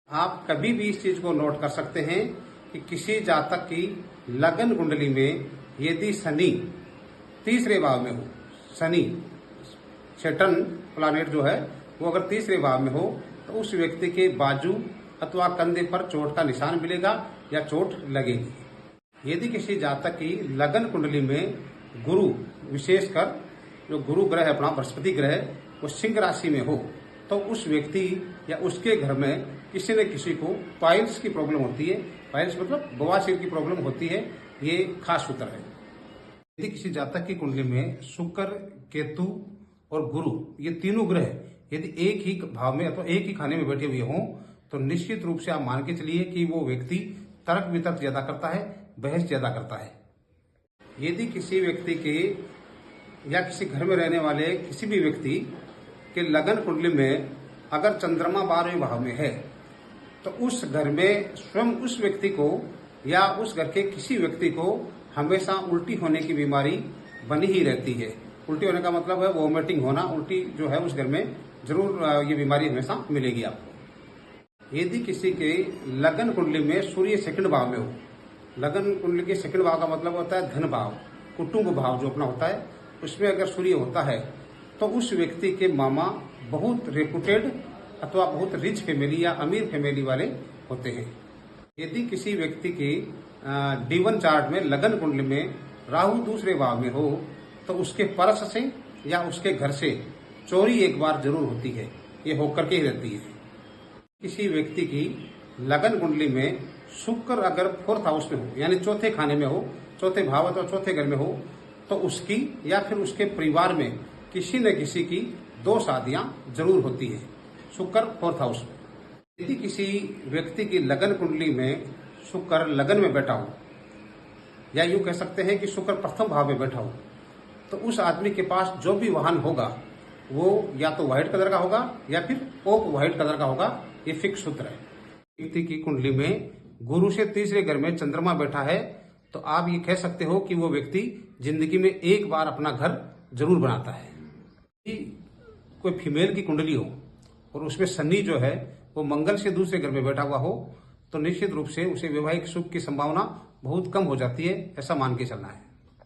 आप कभी भी इस चीज को नोट कर सकते हैं कि किसी जातक की लगन कुंडली में यदि शनि तीसरे भाव में हो, शनि सैटर्न प्लैनेट जो है वो अगर तीसरे भाव में हो तो उस व्यक्ति के बाजू अथवा कंधे पर चोट का निशान मिलेगा या चोट लगेगी। यदि किसी जातक की लगन कुंडली में गुरु, विशेषकर जो गुरु ग्रह है अपना बृहस्पति ग्रह, वो सिंह राशि में हो तो उस व्यक्ति या उसके घर में किसी न किसी को पाइल्स की प्रॉब्लम होती है। पाइल्स मतलब बवासीर की प्रॉब्लम होती है, ये खास सूत्र है। यदि किसी जातक की कुंडली में शुक्र, केतु और गुरु, ये तीनों ग्रह यदि एक ही भाव में अथवा एक ही खाने में बैठे हुए हों तो निश्चित रूप से आप मान के चलिए कि वो व्यक्ति तर्क वितर्क ज्यादा करता है, बहस ज्यादा करता है। यदि किसी व्यक्ति के या किसी घर में रहने वाले किसी भी व्यक्ति के लगन कुंडली में अगर चंद्रमा 12वें भाव में है तो उस घर में स्वयं उस व्यक्ति को या उस घर के किसी व्यक्ति को हमेशा उल्टी होने की बीमारी बनी ही रहती है। उल्टी होने का मतलब है वोमिटिंग होना, उल्टी जो है उस घर में जरूर ये बीमारी हमेशा मिलेगी आपको। यदि किसी के लगन कुंडली में सूर्य सेकंड भाव में हो, लगन कुंडली के सेकंड भाव का मतलब होता है धन भाव, कुटुंब भाव जो अपना होता है, उसमें अगर सूर्य होता है तो उस व्यक्ति के मामा बहुत रेपुटेड अथवा बहुत रिच फैमिली या अमीर फैमिली वाले होते हैं। यदि किसी व्यक्ति की D1 चार्ट में लगन कुंडली में राहु दूसरे भाव में हो तो उसके परस से या उसके घर से चोरी एक बार जरूर होती है, ये होकर के ही रहती है। किसी व्यक्ति की लगन कुंडली में शुक्र अगर 4th हाउस में हो यानी चौथे खाने में हो, चौथे भाव अथवा चौथे घर में हो तो उसकी या फिर उसके परिवार में किसी न किसी की 2 शादियां जरूर होती है, शुक्र 4th हाउस में। यदि किसी व्यक्ति की लगन कुंडली में शुक्र लगन में बैठा हो या यूं कह सकते हैं कि शुक्र प्रथम भाव में बैठा हो तो उस आदमी के पास जो भी वाहन होगा वो या तो व्हाइट कलर का होगा या फिर ऑफ व्हाइट कलर का होगा, ये फिक्स सूत्र है। व्यक्ति की कुंडली में गुरु से तीसरे घर में चंद्रमा बैठा है तो आप ये कह सकते हो कि वो व्यक्ति जिंदगी में एक बार अपना घर जरूर बनाता है। कोई फीमेल की कुंडली हो और उसमें शनि जो है वो मंगल से दूसरे घर में बैठा हुआ हो तो निश्चित रूप से उसे वैवाहिक सुख की संभावना बहुत कम हो जाती है, ऐसा मान के चलना है।